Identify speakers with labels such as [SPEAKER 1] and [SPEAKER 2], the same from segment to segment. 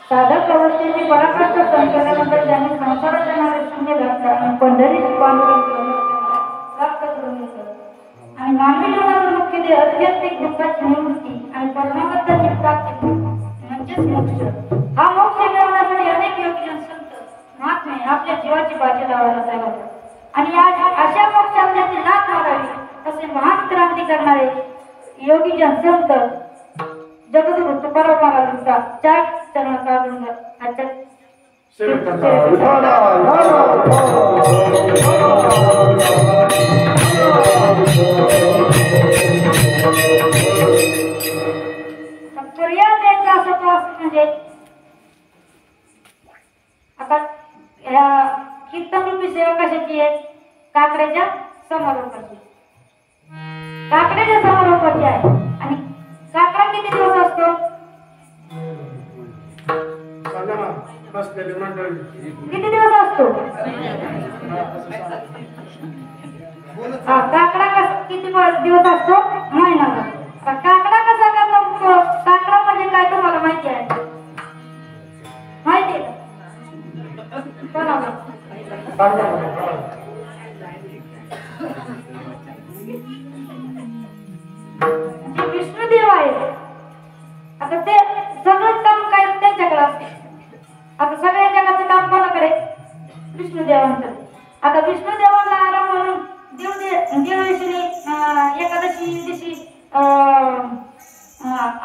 [SPEAKER 1] साधक अवस्थेची पराकाष्ठ संकलनानंतर ज्यांनी संसाराच्या नावेने घातला आणि पंढरीत प्राप्त करून घेतलं आणि मानवी जीवनाचं मुख्य ते आध्यात्मिक दुःखाची निवृत्ती आणि परमानंदाची प्राप्ती म्हणजेच मोक्ष. हा मोक्ष मिळवण्यासाठी अनेक योगीजन संत महात्मे आपल्या जीवाची बाजी लावायला तयार होतात आणि आज अशा मोक्षांची लाभ मारावी असे महान क्रांती करणारे योगीजन संत जगद्गुरु तुकाराम महाराजांचा चार चरण काढून आजच्या सूर्योदयाचा असं म्हणजे आता कीर्तन रूपी सेवा कशाची आहे? काकड्याच्या समारोपाची. काकड्याच्या समारोपाची आहे. आणि काकडा किती दिवस असतो? किती दिवस असतो? काकडा किती दिवस असतो? महिनाभर. काकडा कसा करतो? काकडा म्हणजे काय तुम्हाला माहिती आहे? माहिती आहे जे विष्णुदेव आहे, आता ते सगळं काम काय त्यांच्याकडे असते. आता सगळ्या जगाचं काम कोणाकडे? विष्णुदेवांकडे. आता विष्णुदेवांना आराम म्हणून देवदेशीने एकादशी दिवशी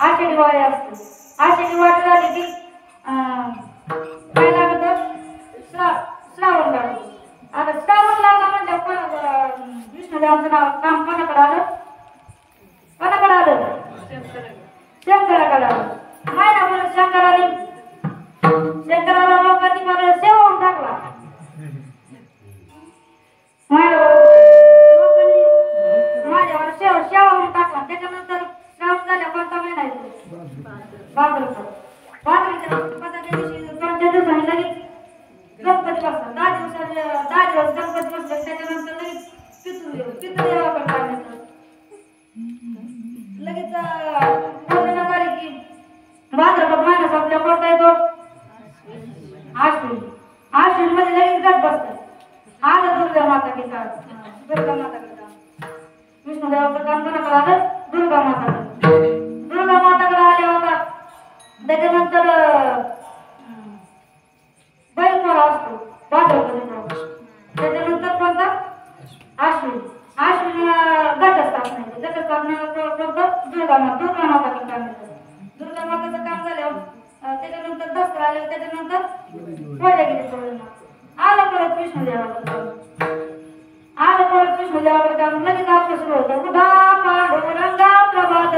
[SPEAKER 1] आषाढी वारी असते. आषाढी वारी झाली की काय लागतं? श्रावण लागतो. आता श्रावण लागला म्हणजे विष्णुदेवांचं नाव काम कोणाकडे आलं? कोणाकडे आलं? शंकराकडे आलं. माहिती म्हणून शंकराला लोकांनी मला सेवा टाकला. माझ्यावर सेवा म्हणून टाकला. त्याच्यानंतर श्रावण झाल्या कोणता महिना येतो? भाद्रपद. भाद्रपदाच्या दिवशी 2-4 दिवसांनी लगेच गणपती बसतात. 10 दिवस गणपती बसतात. त्याच्यानंतर लगेच पितृदेवाकडे काढण्यात लगेच पौर्णिमा झाली की भाद्रपद महिना संपल्या कोणता येतो? आश्विन. आश्विन मध्ये लगेच गट बसतात. आलं दुर्गा माता के साथ. दुर्गा माता के साथ विष्णुदेवाचं काम कोणाकडे आलं? दुर्गा माताकडे. दुर्गा माताकडे आल्या होता. त्याच्यानंतर बैलपोळा असतो भाद्रपद. त्याच्यानंतर कोणता? आश्विन. आश्विन घटस्थापना. घटस्थापनेला कोणतं? दुर्गा माताकडे काम येतं. दुर्गा माताचं काम झाल्यावर त्याच्यानंतर दसरा आल्यावर त्याच्यानंतर कोजागिरी पौर्णिमा. आलं परत विष्णुदेवाकडे. आलं परत विष्णुदेवाकडे काम. लगेच आपलं सुरू होतं. उदा पांडुरंगा प्रभात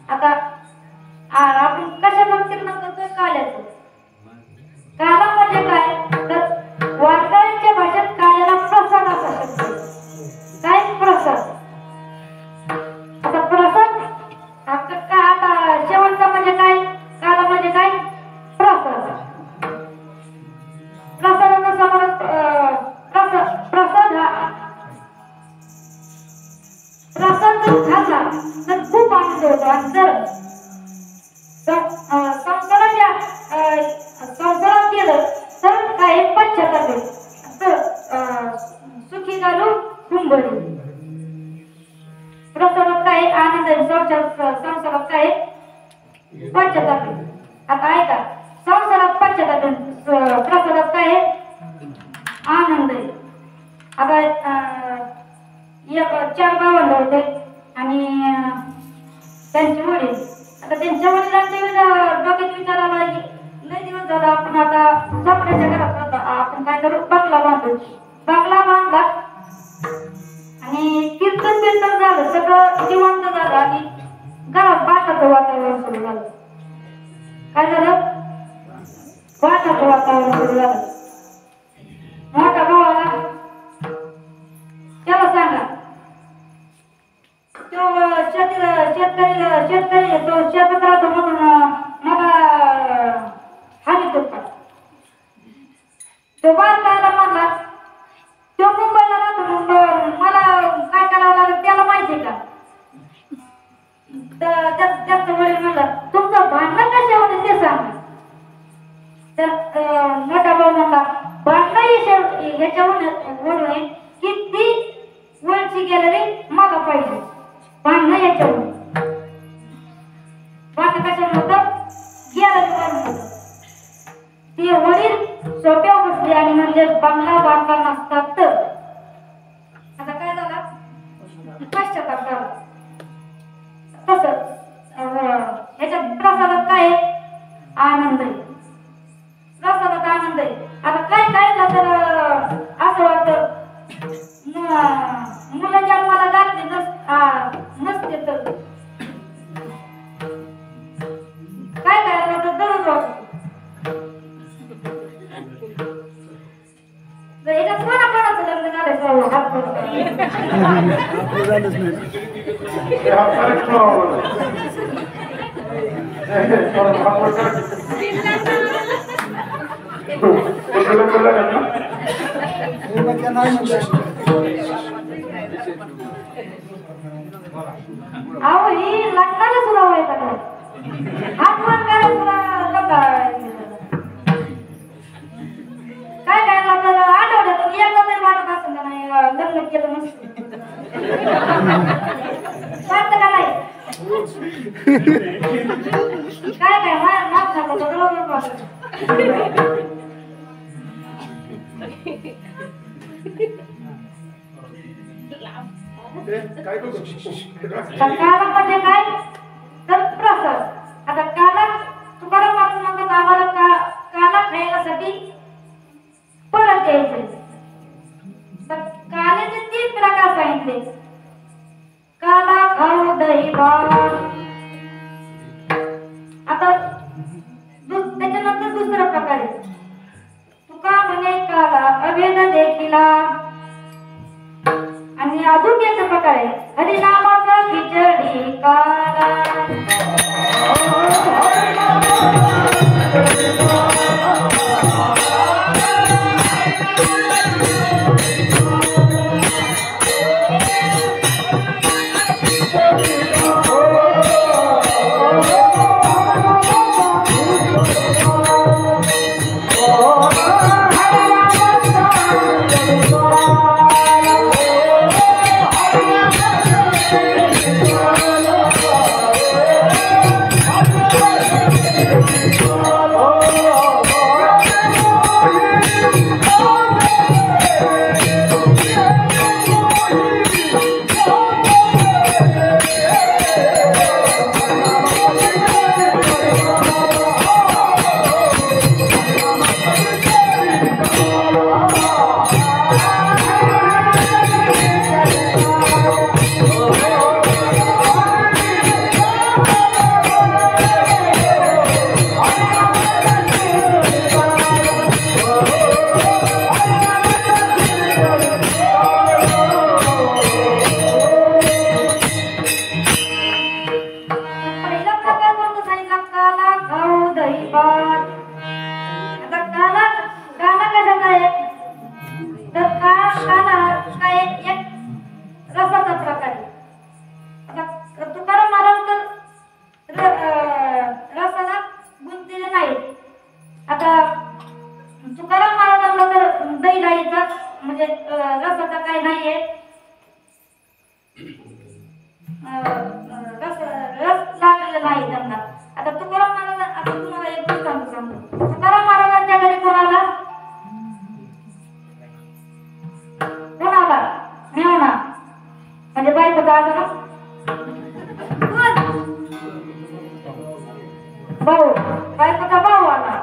[SPEAKER 1] आता आपण कशा भक्तीला करतोय? काल्याचं. काला म्हणजे काय? तर वारकऱ्यांच्या भाषेत काल्याला आनंद आहे. आता एक 4 भावंड होते आणि त्यांचे वडील. आता त्यांच्या वडिलांच्या डोक्यात विचार आला की लय दिवस झाला आपण आता झोपड्याच्या घरात राहतो, आपण काय करू बंगला बांधू. बंगला बांधला आणि कीर्तन बिर्तन झालं, सगळं जिवंत झालं आणि घरात बाटाचं वातावरण सुरू झालं. काय झालं? बाटाचं वातावरण सुरू झालं. मोठ्या भावाला त्याला सांगा, तो शेतकरी तो शेतात राहतो म्हणून मला हानी करतात. तो बांधला म्हणला तो मुंबईला राहतो म्हणून मला काय करावं लागेल त्याला माहिती का? त्याचं वडील म्हणलं तुमचं भांडण कशावर ते सांगा. तर मोठा भाऊ म्हणला भांडण ह्याच्यावर किती वरची गॅलरी मला पाहिजे. भांडण याच्यावर भांडण कशावर होतं? गॅलरी होतं. ते वडील सोप्या बसले आणि म्हणजे बंगला बांधला नसतात तर आता काय झाला? पश्चाताप झाला. तसंच ह्याच्या प्रसादात काय आनंद आहे. प्रसादात आनंद आहे. आता काय काय ना तर असं वाटतं मुलं जन्माला घातली नसते तर काय काय वाटत दररोज वाटत. एका कोणाकोणाचं लग्न झालं हात अहो ही लग्नाला सुद्धा व्हायचा हात वर काय काय लागलं आठवड्यातून एकदा तरी वाटत असेल का नाही लग्न केलं नसतं वाटतं का नाही? काय काय माफ झालं सगळं वाटत. काला म्हणजे काय तर प्रसाद. आता काला तुकाराम महाराज म्हणतात आम्हाला काला खायसाठी परत यायचे. तर काल्याचे 3 प्रकार सांगितले. काला खाऊ दही भात. आता त्याच्यानंतर दुसरा प्रकार आहे तुका म्हणे काला अभेद देखिला. आणि अजून याचा प्रकार आहे हरिनामाचा खिचडी काला. रसाचा काय नाहीये रस लागलेला नाही त्यांना. आता तुकाराम महाराज आता तुम्हाला एक सांगतो तुकाराम महाराजांच्या घरी कोणाला दादा ना भाऊ बायकोचा भाऊ आला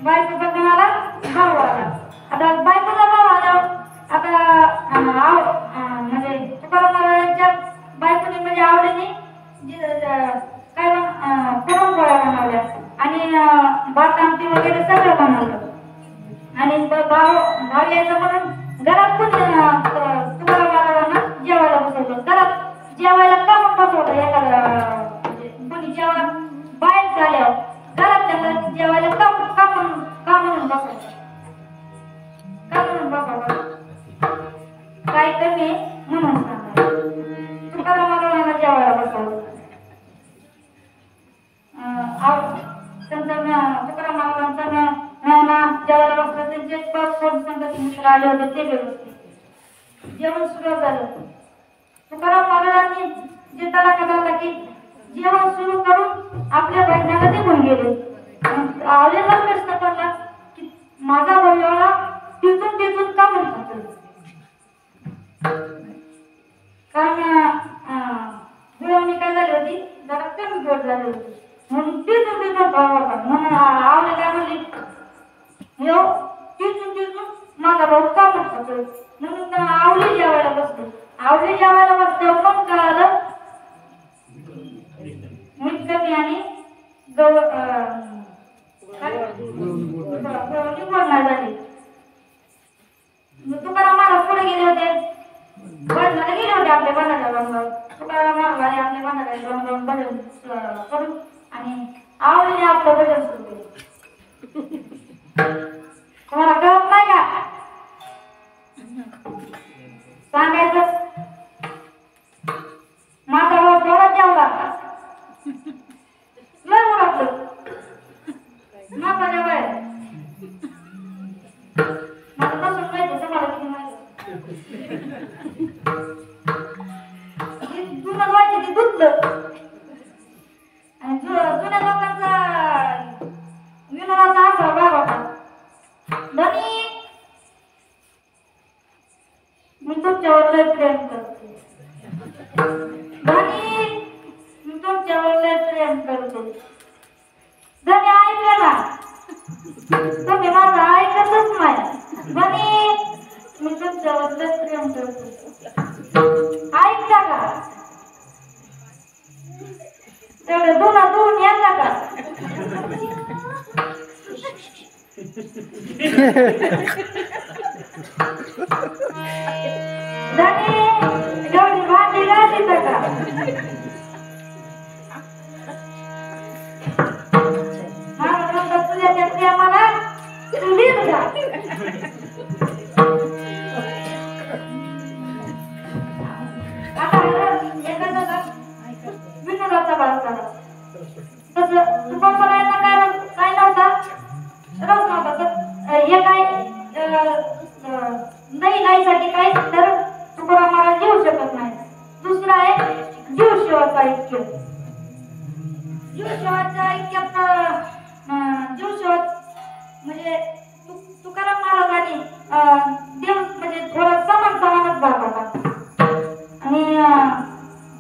[SPEAKER 1] बायकोचा कोणाला भाऊ आला आता बायकोचा भाऊ आला आता म्हणजे तुकाराम महाराजांच्या बायकोने म्हणजे आवडीने काय पुरणपोळ्या बनवल्या आणि भात आमटी वगैरे सगळं बनवलं आणि भाव यायचं म्हणून घरात पण तुकाराम महाराजांना जेवायला बसवलं घरात जेवायला का म्हणून बसवलं एखादा कोणी जेव्हा बाहेर झाल्यावर घरात त्यांना जेवायला का म्हणून बसवलं काय कमी म्हणून सांगायचं तुकाराम महाराजांना जेवायला बसवलं तुकाराम महाराजांचा जेवायला बसलं त्यांचे संगती मित्र आले होते ते व्यवस्थित जेवण सुरू झालं तुकाराम महाराजांनी जे तडाखा लावला की जेवण सुरू करून आपल्या बहिणाला निघून गेले आलेला प्रश्न पडला की माझा भाऊ तिथून का म्हणतात कारण जुळवणी काय झाली होती जरा कमी गोड झाली होती म्हणून तिथून भाव होता म्हणून आवडे काय म्हणली तिथून माझा भाऊ का म्हणतात म्हणून आवडी जेवायला बसते आवडी जेवायला बसते मग कळालं मीठ कमी आणि निवडणार झाली तुकाराम महाराज पुढे गेले होते बंधाला गेले होते आपल्या बंधाला रंगावर तुकाराम महाराज आपल्या बंधाला रंगावून भजन करून आणि आवडीने आपलं भजन सुरू केलं तुम्हाला कळत नाही का सांगायचं माझा भाऊ थोडा जेवला लय ओळखलं माझा जेवाय मला तसं माहिती तुम्हाला किती माहिती जुनं व्हायचं ते दुधलं आणि जुन्या लोकांचा विनोदाचा असा भाग होता धनी मी तुमच्यावर लय प्रेम करते धनी मी तुमच्यावर लय प्रेम करते धनी ऐका ना तुम्ही माझं ऐकतच नाही धनी मी तुमच्यावर लय प्रेम करते ऐकता का तेवढे दोन येता का धनी एवढी भांडी घाली का तुझ्या त्या प्रेमाला तुलीच घा विनोदाचा भाग झाला तसं तुकारामांना काय नव्हता रस नव्हता तर हे काय नाही गाईसाठी काय तर तुकाराम महाराज येऊ शकत नाही दुसरा आहे जीवशिवाचा ऐक्य जीवशिवाच्या ऐक्यात जीवशिवात म्हणजे तुकाराम महाराजांनी देव म्हणजे थोडा समानच भाग होता आणि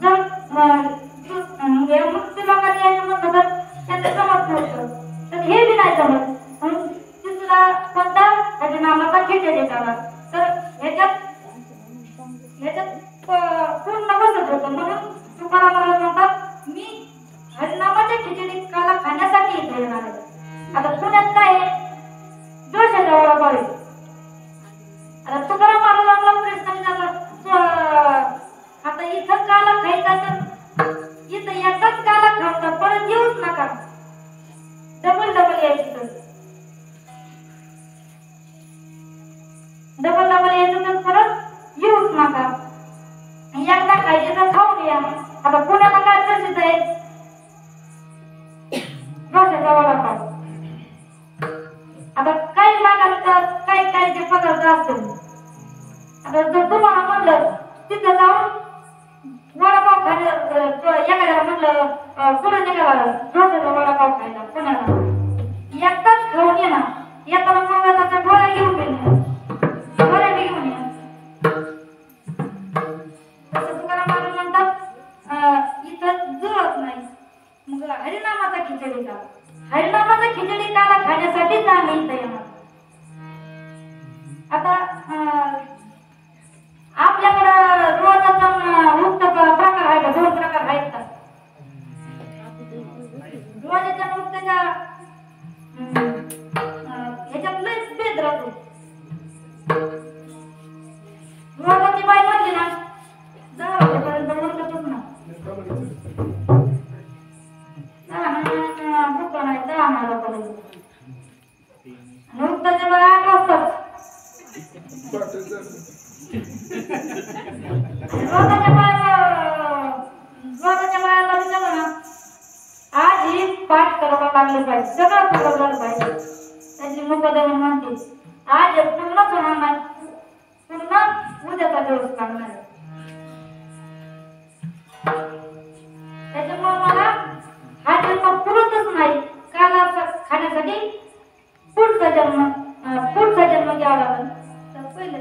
[SPEAKER 1] जर मुक्ती लोकांनी यायचं म्हटलं तर त्यांचं जमत नव्हतं तर हे बी नाही जमत म्हणून तिसरा कोणता त्याच्या नामाचा खेटे देताना तर ह्याच्यात पूर्ण बसत होतं म्हणून तुकाराम महाराज म्हणतात मी हरिनामाच्या खिचडी काला खाण्यासाठी इथे येणार आहे आता पुण्यात काय जोशाच्या वडापाव आहे आता तुकाराम महाराजांना प्रश्न विचारला आता इथं काला खायचा तर इथं एकच काला खावता परत येऊच नका डबल यायचं तर डबल यायचं तर परत येऊच नका एकदा खायचे तर खाऊन या आता पुण्याला काय प्रसिद्ध आहे जोशाचा वडापाव आता काही भागात काही जे पदार्थ असतील आता जर तुम्हाला म्हणलं तिथं जाऊन वडापाव खायला एखाद्याला म्हणलं पुढे निघाला जोशाचा वडापाव खायला पुण्याला एकदाच खाऊन ये ना येताना मग त्याच्या गोळ्या घेऊन गेले गोळ्या घेऊन या स्वतःच्या बाया 8 वाजता स्वतःच्या बायाला विचारलं ना आज ही पाठ करावं लागलं पाहिजे सगळं करावं पाहिजे त्याची मुकदमे म्हणते आज पूर्णच होणार नाही पुन्हा उद्याचा दिवस लागणार त्याच्यामुळे मला हा जन्म पुरतच नाही काल खाण्यासाठी पुढचा जन्म घ्यावा लागेल तर पहिलं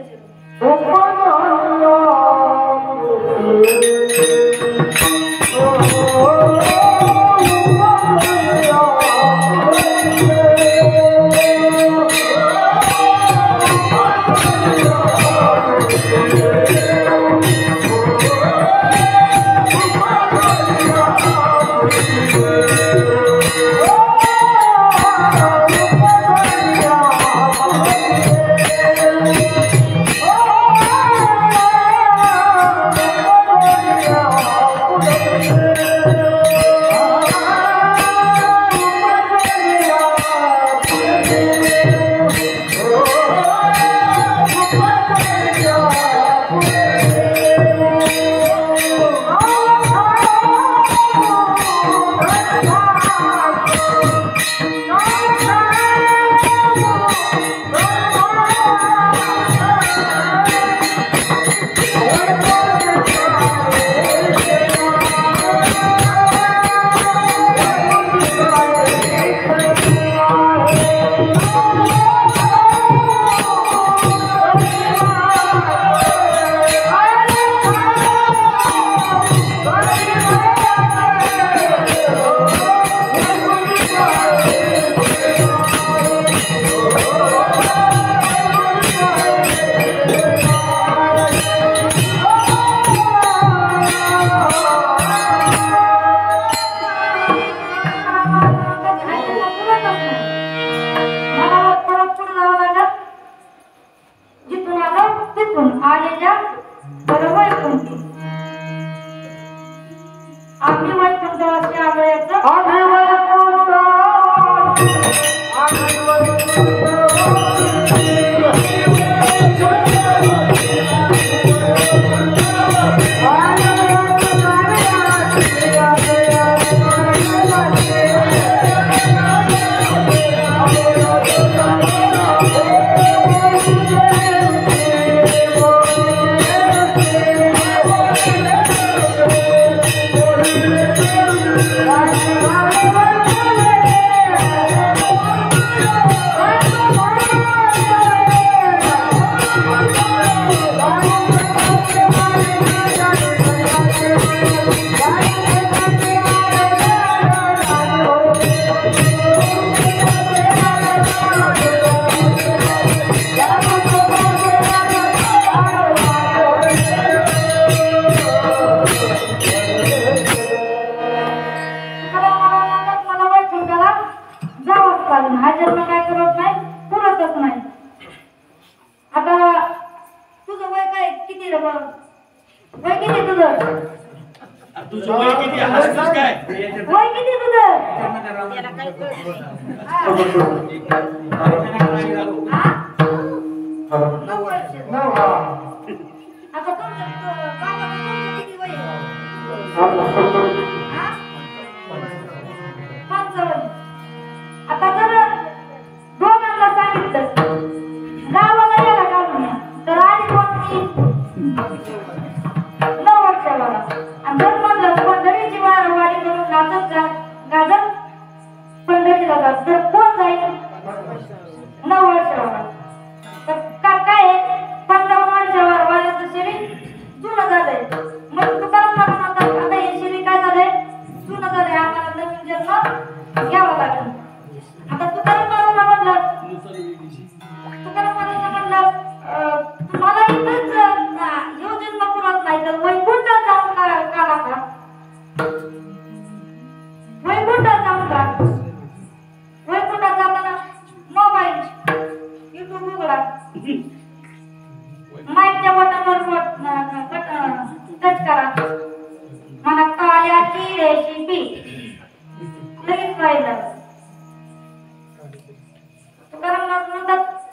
[SPEAKER 1] तुकाराम म्हणतात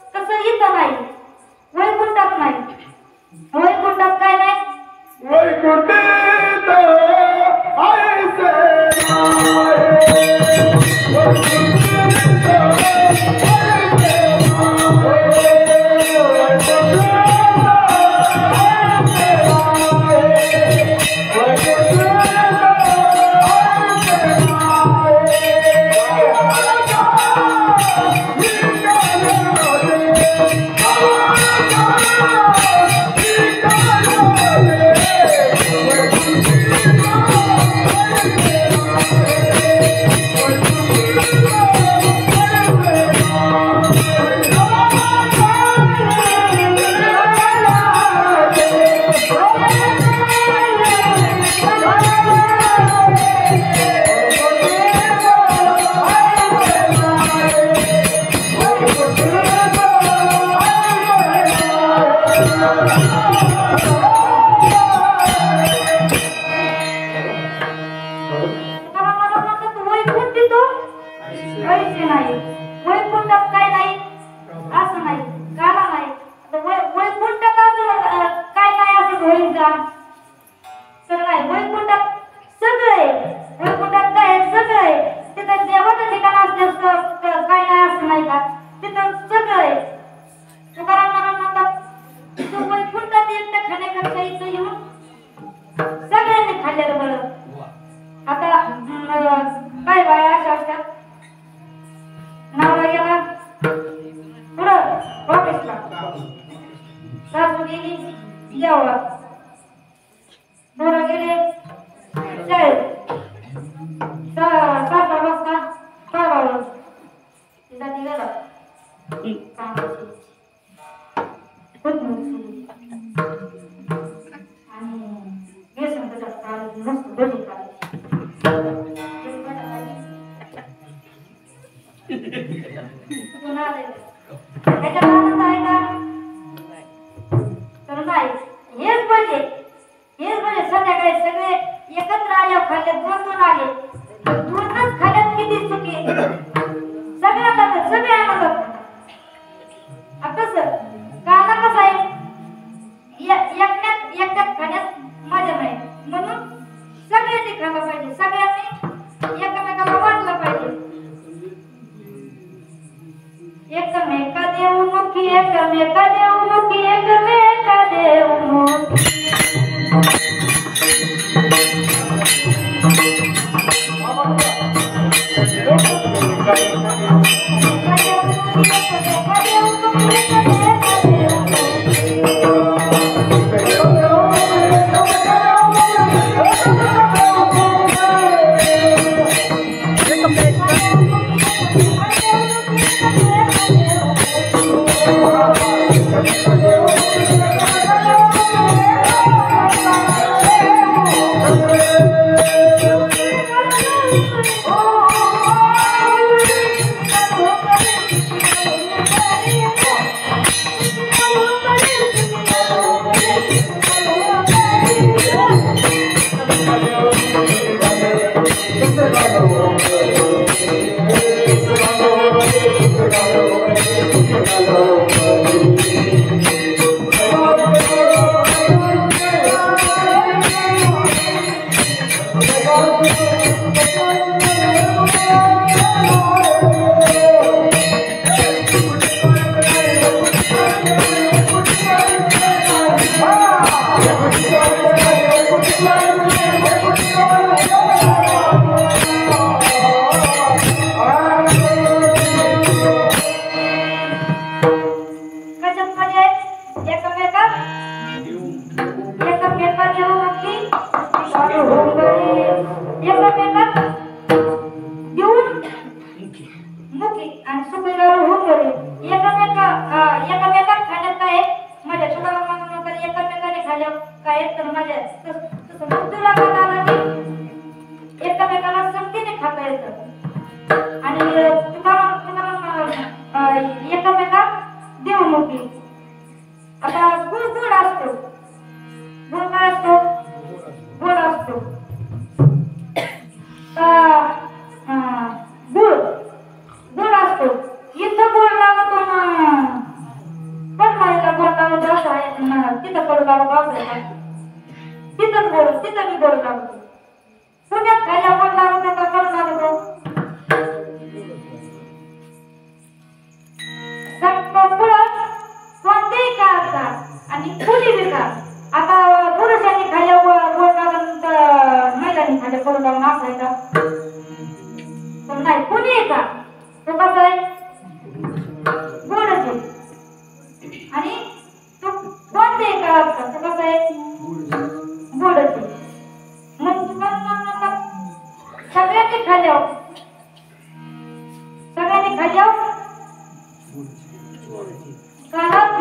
[SPEAKER 1] काळात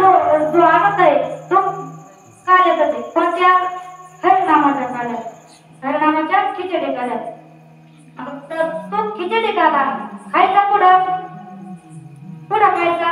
[SPEAKER 1] जो आणत आहे तो काल येत आहे कोणत्या हरिनामाच्या काल्यात हरिनामाच्या खिचडी काल्यात तर तो खिचडी काला खायचा पुढं खायचा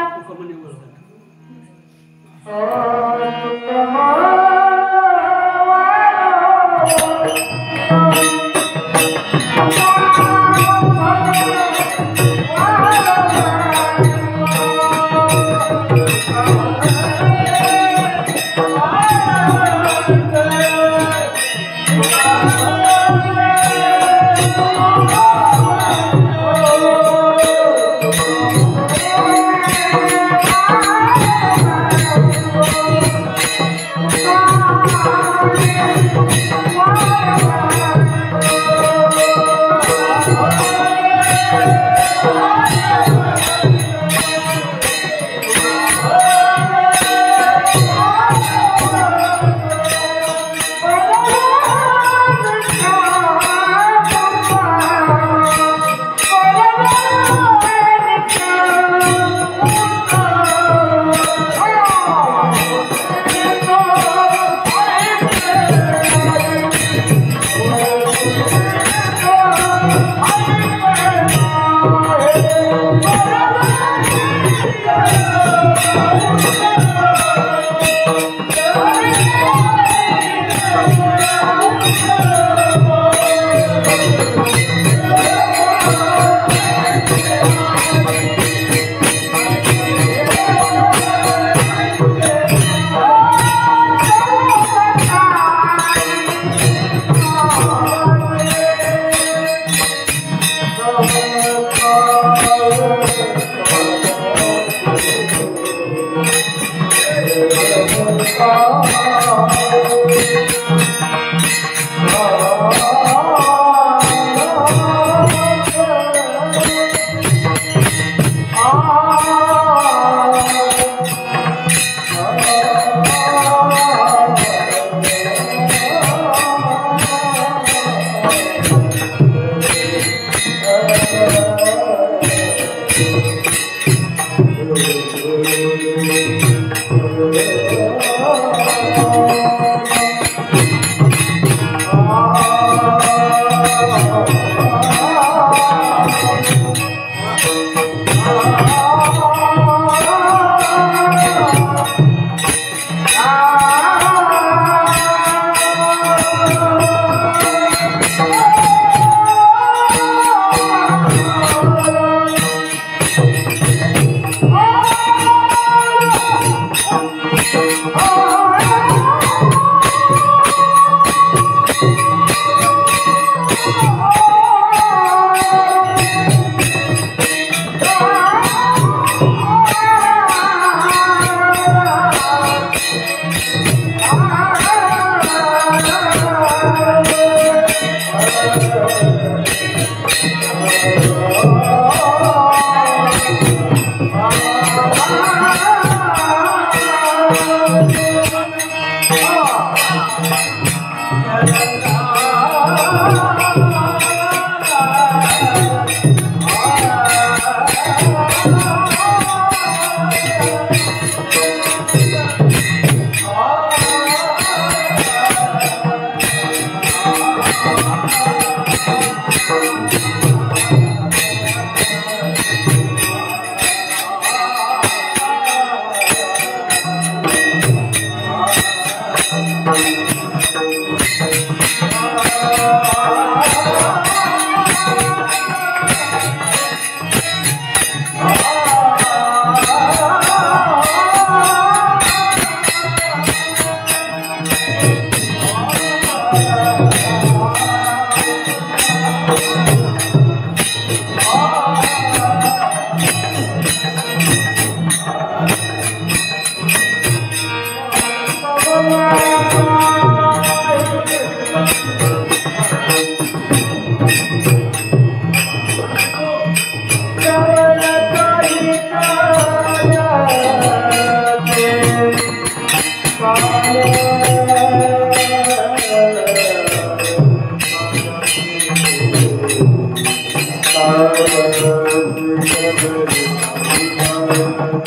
[SPEAKER 2] Thank you.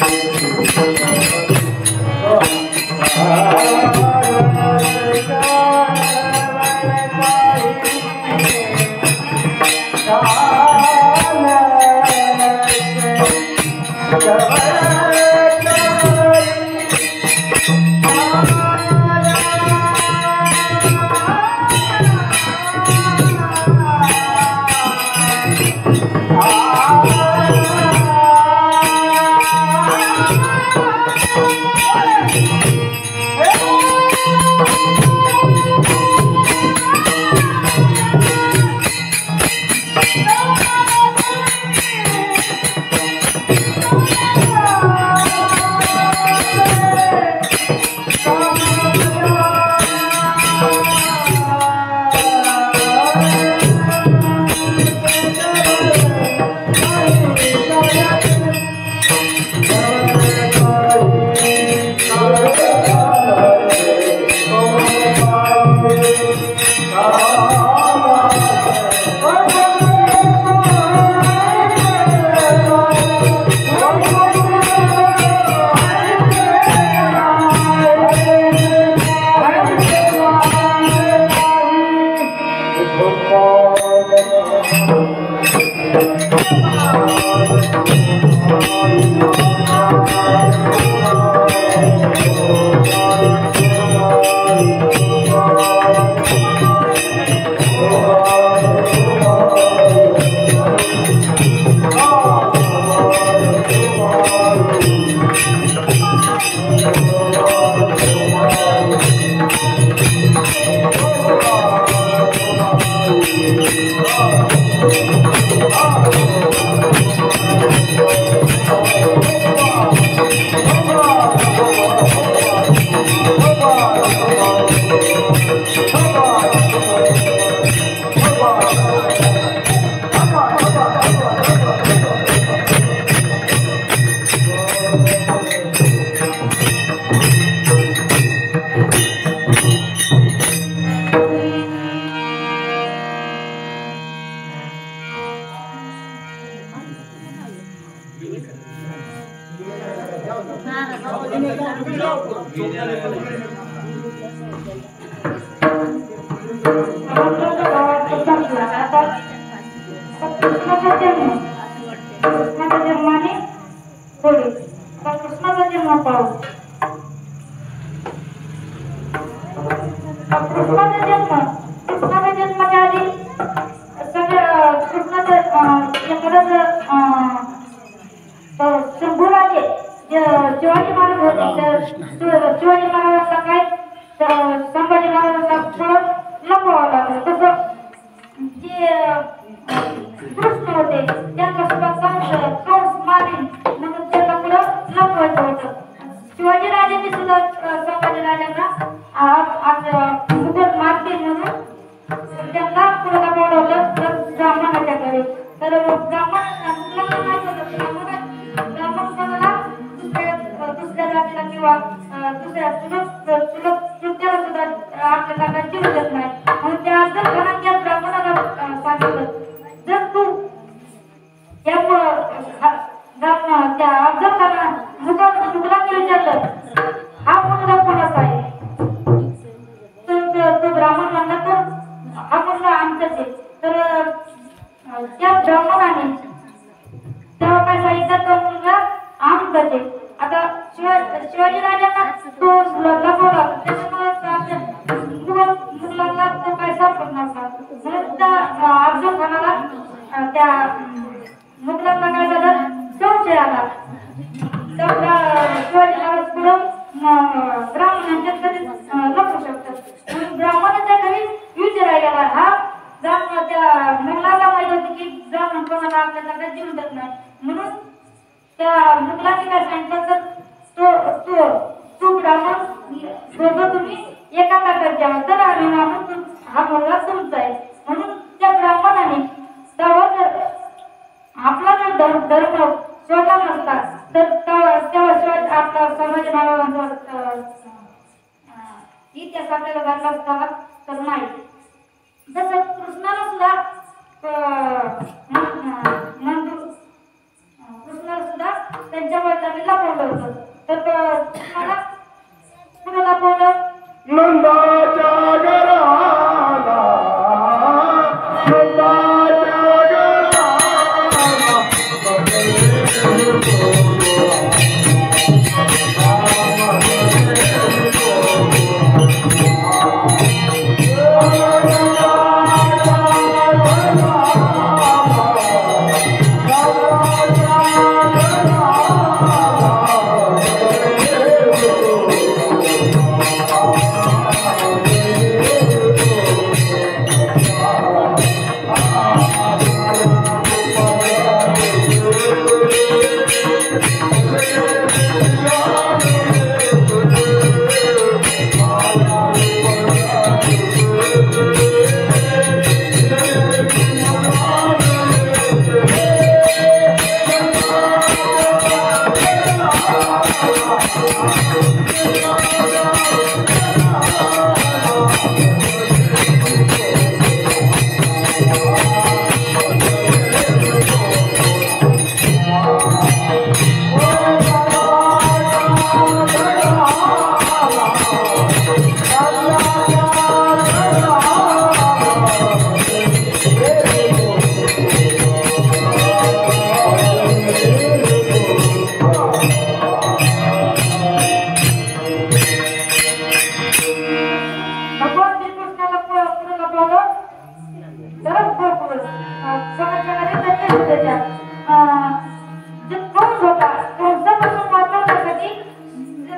[SPEAKER 2] नंदाच्या घराला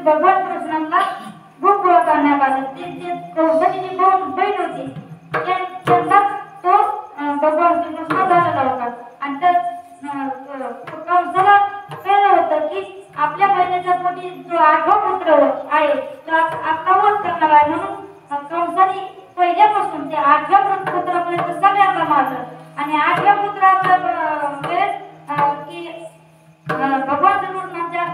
[SPEAKER 1] भगवान कृष्णांना गोकुळात आणण्यात आलं. ते कौशल्यची दोन बहीण होती, त्यांचाच तो भगवान श्रीकृष्ण झालेला होता. आणि त्या कंसाला कळलं होतं की आपल्या बहिणीच्या पोटी जो 8वा पुत्र आहे तो आता वध करणार आहे. म्हणून कंसाने पहिल्यापासून ते 8व्या पुत्रापर्यंत सगळ्यांना मारलं. आणि 8व्या पुत्राच्या वेळेस की भगवान श्रीकृष्णांच्या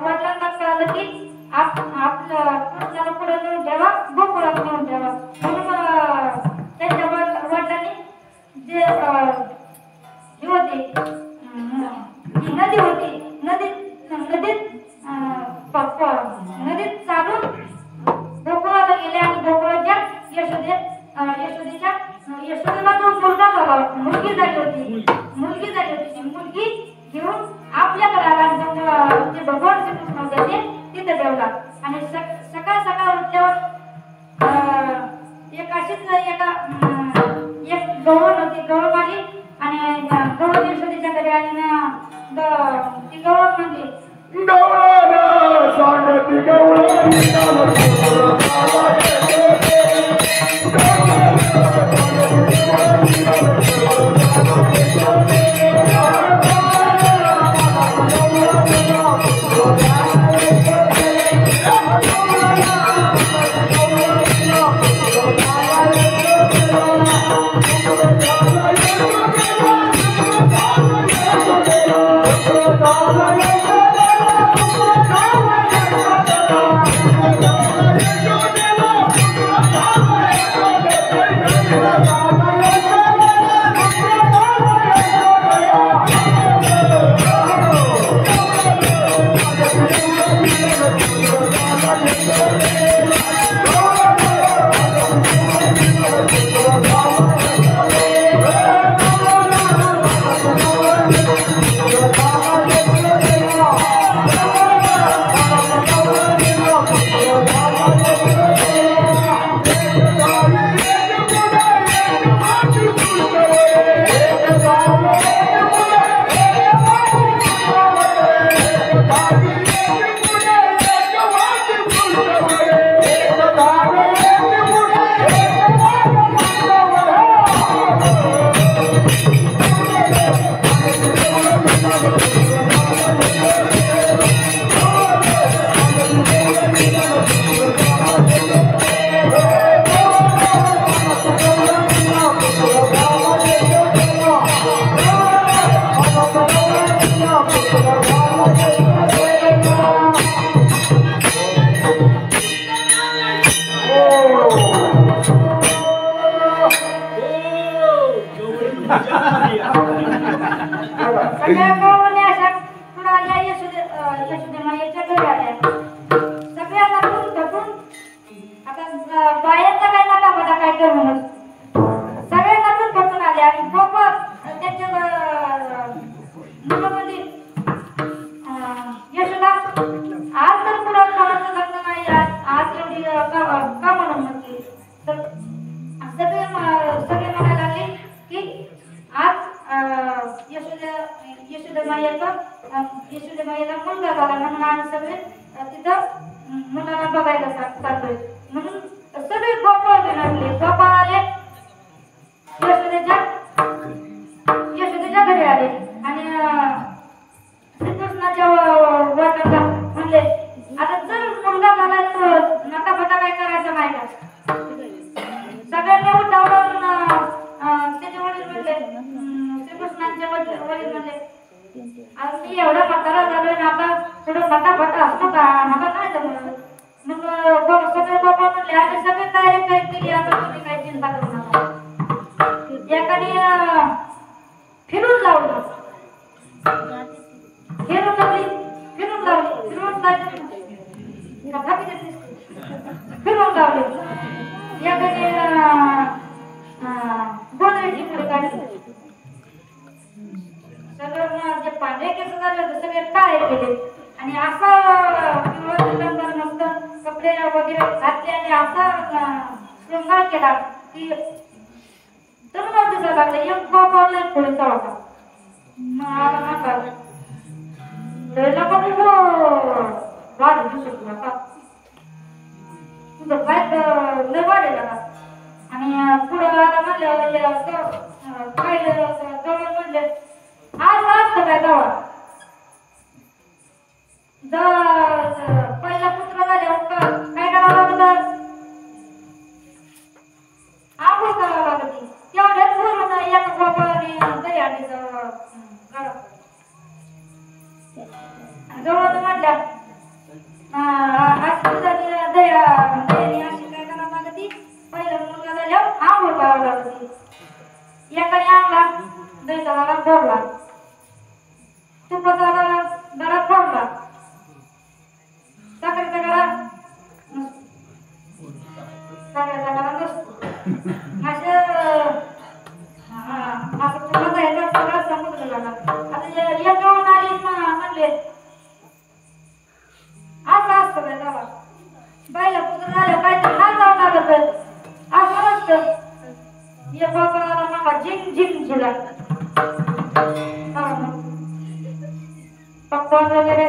[SPEAKER 1] वडिलांना कळलं की आपलं कृष्णाला पुढे नेऊन ठेवा, गोकुळात नेऊन ठेवा. म्हणून त्यांच्या वडिलांनी जे ही होती ही नदी होती, नदीत चालून गोकुळाला गेले. आणि गोकुळाच्या यशोदेला जो मुलगा झाला, मुलगी झाली होती ती मुलगी घेऊन आपल्याकडे आला. जे भगवान श्रीकृष्ण होते तिथे ठेवला. आणि सकाळ सकाळ उठल्यावर एक गवळण होती, गवळण आली आणि गवळण यशोदेच्या घरी आली ना. ती गवळण म्हणली, सगळ्या गवळणी अशा पुढे आल्या यशोदे माईच्या घरी आल्या. सगळ्यांना थकून आता बायांचा काय नका बघा काय कर म्हणून सगळ्यांना थकून आल्या. आणि गोपाळ त्यांच्या मुलं म्हणली, यशोदा आज तर पुढे कोणाचं लग्न नाही, आज एवढी का म्हणून म्हणते. तर सगळे म्हणायला लागले की आज यशोदेमाईला मुलगा झाला म्हणून आम्ही सगळे तिथं मुलाला बघायला चाललोय. म्हणून सगळे गोपाळ विनवले. गोपाळ आले यशोदेच्या घरी आले आणि श्रीकृष्णाच्या वडिलांना म्हणले, आता जर मुलगा झाला तर नटाफटा काय करायचं नाही का. सगळ्यांनी उठावून त्याचे वडील म्हणले, श्रीकृष्णांचे वडील म्हणले, मी एवढा म्हातारा झालोय ना आता थोडं फटाफट असतो का. आम्हाला नाही जमलं. मग सगळे बाबा म्हणले आम्ही सगळे तयारी काय केली, आता तुम्ही काय चिंता करू नका. एकाने फिरून लावलं, फिरून लावली, फिरून लावली, फिरून लावली, फिरून लावली. एकाने गोंधळीची पुढे काढली. सगळं जे पांढरे केस झाले होते सगळे काळे केले आणि असा मस्त कपडे वगैरे घातले आणि असा शृंगार केला की तरुण दिसायला लागले. एक बाबा पुढे चढवता वाढ दिसत नका, तुझं काय लय वाढेल का. आणि पुढं आला म्हणलं पाहिलं जवळ म्हणले आज असतं काय गावात पहिला पुत्र झाल्यावर काय करावं लागतं, आंघोळ करावं लागते. तेवढ्याच भरून एक बाबाने दही आणली जवळ म्हटल्या अशी दही अशी काय करावं लागते. पहिला मुलगा झाल्यावर आंघोळ करावं लागते. एकाने आणला दहीचा डबा फोडला, तुपाचा डबा फोडला, साखरेचा गळा नसतो. असं तुपाचा ह्याचा सगळा समुद्र झाला. आता एक जवळ आली म्हणले असं असतं काय गावात बायला पुत्र झालं काहीतरी ना जावं लागत असं नसतं. ये बाबाला मामा झिंग झिंग झिला पक्वान वगैरे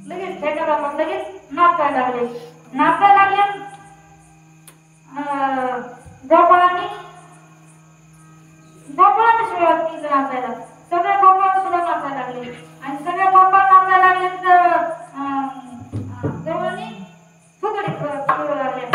[SPEAKER 1] लगेच ठेकायला मग लगेच नाचायला लागले. नाचायला लागले गोपाळांनी सुरुवात केली नाचायला. सगळे गोपाळ सुद्धा नाचायला लागले आणि सगळे गोपाळ नाचायला लागले तर गवळणी फुगडी फिरू लागले.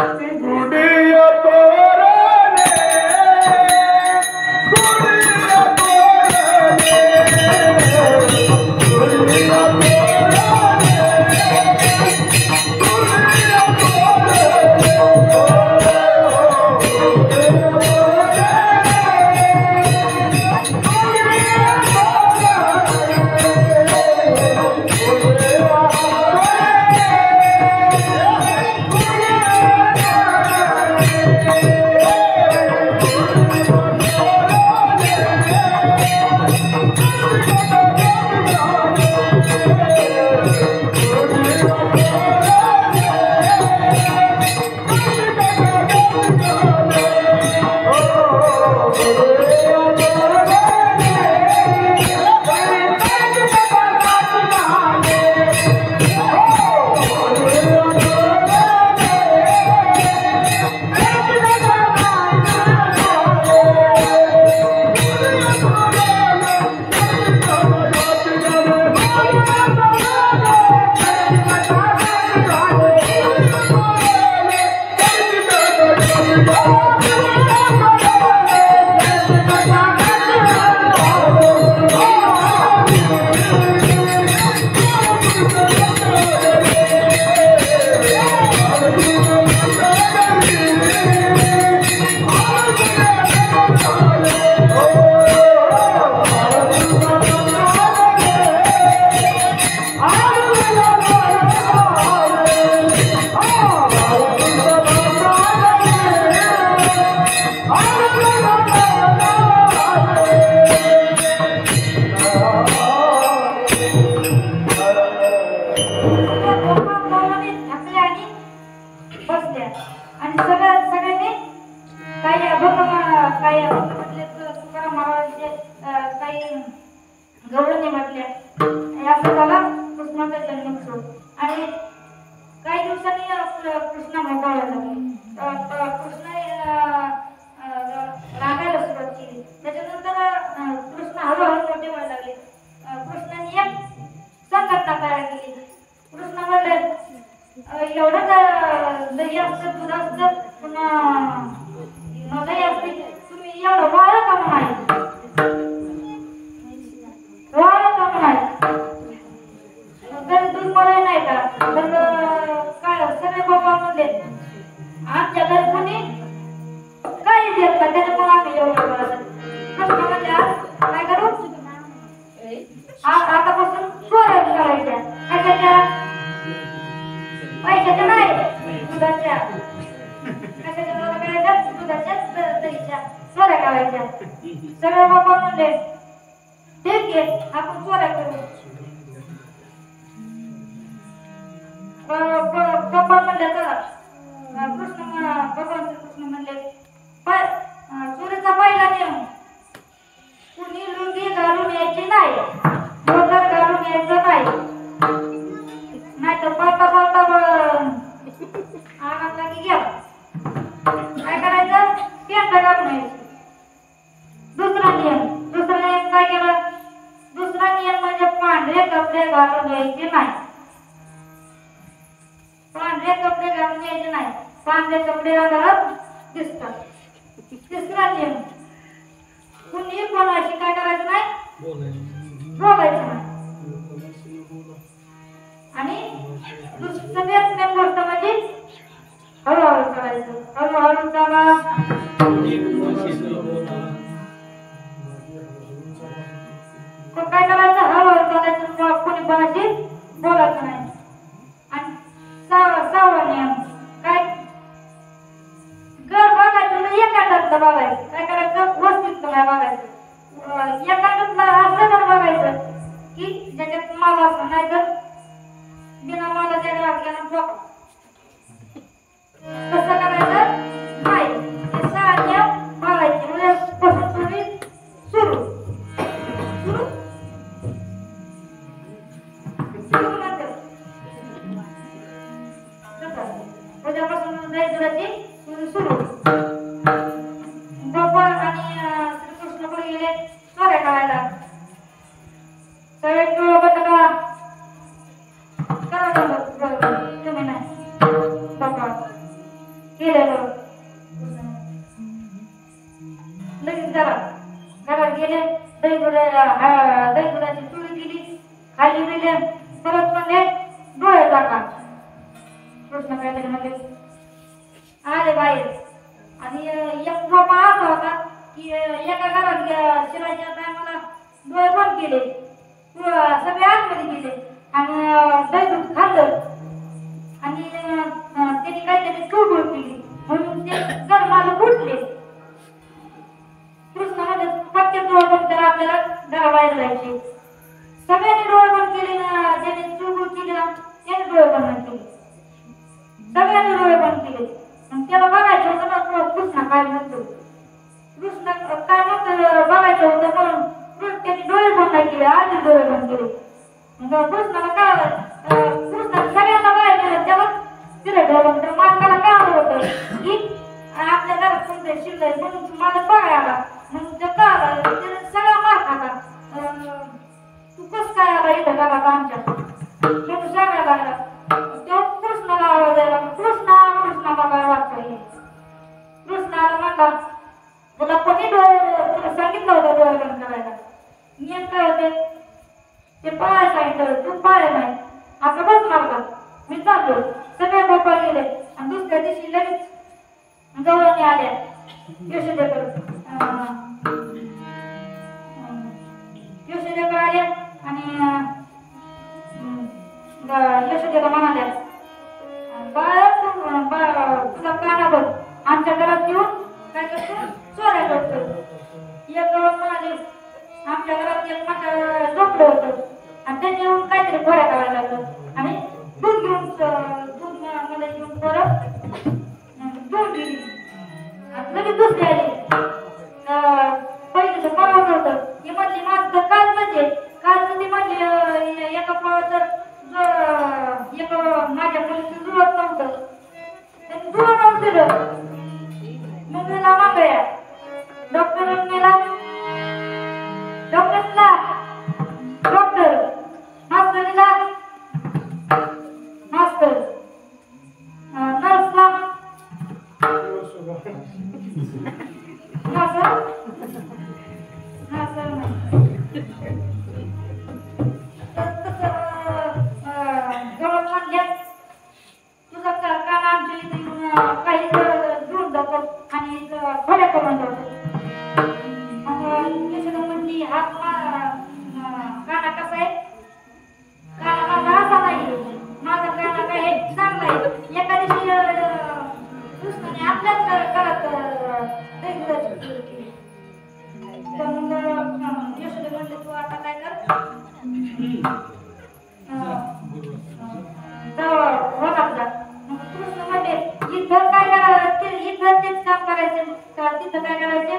[SPEAKER 1] सगळे बाबा म्हणले ठीक आहे आपण चोऱ्या करू. बाबा म्हणले चला भगवान श्रीकृष्ण म्हणले चोरीचा पहिला नियम कुणी लुंगी घालून यायची नाही, धोतर घालून यायचं नाही, नाहीतर पळता पळता आगात लागी घ्या. काय करायचं पेंट घालून यायचं. दुसरा नियम काय केला? दुसरा नियम म्हणजे पांढरे कपडे घालून यायचे नाही. पांढरे कपडे घालून यायचे नाही, पांढरे कपडे घालत दिसतात. तिसरा नियम कुणी कोणाशी काय करायचं नाही, बोलायचं नाही. आणि सगळ्यात मेन गोष्ट म्हणजे हळूहळू चालायचं. हळूहळू चाला. काय करायचं? हळूहळू चालायचं, कोणी कोणाशी बोलायचं नाही. आणि सहावा नियम काय? घर बघायचं एकांतातलं बघायचं. काय करायचं? वस्तीत नाही बघायचं. एकांतातलं असं घर बघायचं की ज्याच्यात माल असं, नाही तर बिना मालाच्या घरात गेला झोपा. कसं करायचं नाही. हे 6 नियम बघायचे. म्हणजे पासून सुरू उद्यापासून जायची सुरू. भगवान आणि श्रीकृष्ण पण गेले चोऱ्या करायला. सगळे बघा करा तुम्ही नाही बाबा केलेलं लगेच घरात गेले. दहीदुधाची चुरी दिली, खाली दिले, परत म्हणले डोळे टाका. कृष्ण काहीतरी म्हणले आले बाहेर. आणि एक बाबा असा होता की एका घरात शिरायच्या टायमाला डोळे बंद केले, सगळे आतमध्ये गेले आणि दहीदूध खाल्लं. आणि त्यांनी काहीतरी चूळ केली म्हणून ते गरमाला उठले. कृष्ण मध्ये पटके डोळे बंद करा, आपल्याला घराबाहेर जायचे. सगळ्यांनी डोळे बंद केले ना, ज्याने चूळ केली ना त्याने डोळे बंद केले. सगळ्यांनी डोळे बंद केले. त्याला बघायचं होतं ना कृष्ण काय म्हणतो. कृष्ण काय म्हणतो बघायचं होतं म्हणून त्यांनी डोळे बंद केले, आधी डोळे बंद केले. कृष्णाला काय कृष्ण सगळ्यांना बाहेर गेलं, त्याला तिथे ठेवलं. तर मालकाला काय आलं होतं की आपल्या घरात कोणतरी शिरलंय म्हणून मला बघायला आला. म्हणून ते काय आला त्याने सगळा मार खाला. तू कसं काय आला इथं घरात आमच्या म्हणून सांगायला लागला. तेव्हा कृष्णाला आवाज द्यायला कृष्णाला काय वाटतं. कृष्णाला म्हणला तुला कोणी तुला सांगितलं होतं डोळे बंद करायला. नियम काय होते ते पाहायला सांगितलं, तू पाहायला नाही. आता बस मारला मी चाललो. सगळे बाप्पा गेले आणि दुसऱ्या दिवशी लगेच गवळणी आल्या यशोदेकडे आल्या आणि यशोदेला म्हणाल्या तुला काना बघ आमच्या घरात येऊन काय करतो चोऱ्या करतो. एक म्हणाले आमच्या घरात एक माझ्या झोपलं होतं आणि त्यांनी येऊन काहीतरी घोड्या करायला लागलं आणि दूध घेऊन मला घेऊन परत दूध दिली. लगेच दुसरी आली. पहिलं पळवत होतं ती म्हणली माझं काल म्हणजे ती म्हणली एका पळाचं एक माझ्या मुलीचं जुळत नव्हतं त्यांनी जुळवून दिलं. मुलीला मागया डॉक्टरांना डॉक्टर मास्तरीला मास्तर नर्सला तुझा कान आमच्या इथे काही दूर जातो आणि घोड्या करून जातो. म्हणली हा काना कसा आहे काना माझा असा नाही माझा काना काय चांगला आहे. एका दिवशी कृष्णाने आपल्याच घरात इथं काय करायचं इथं तेच काम करायचे तिथं काय करायचे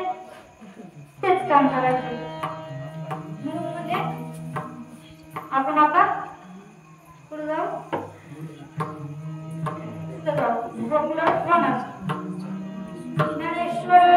[SPEAKER 1] तेच काम करायचे म्हणून म्हणजे आपण आता पुढे जाऊ तिथं जाऊ पुढे होणार ज्ञानेश्वर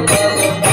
[SPEAKER 2] Thank you.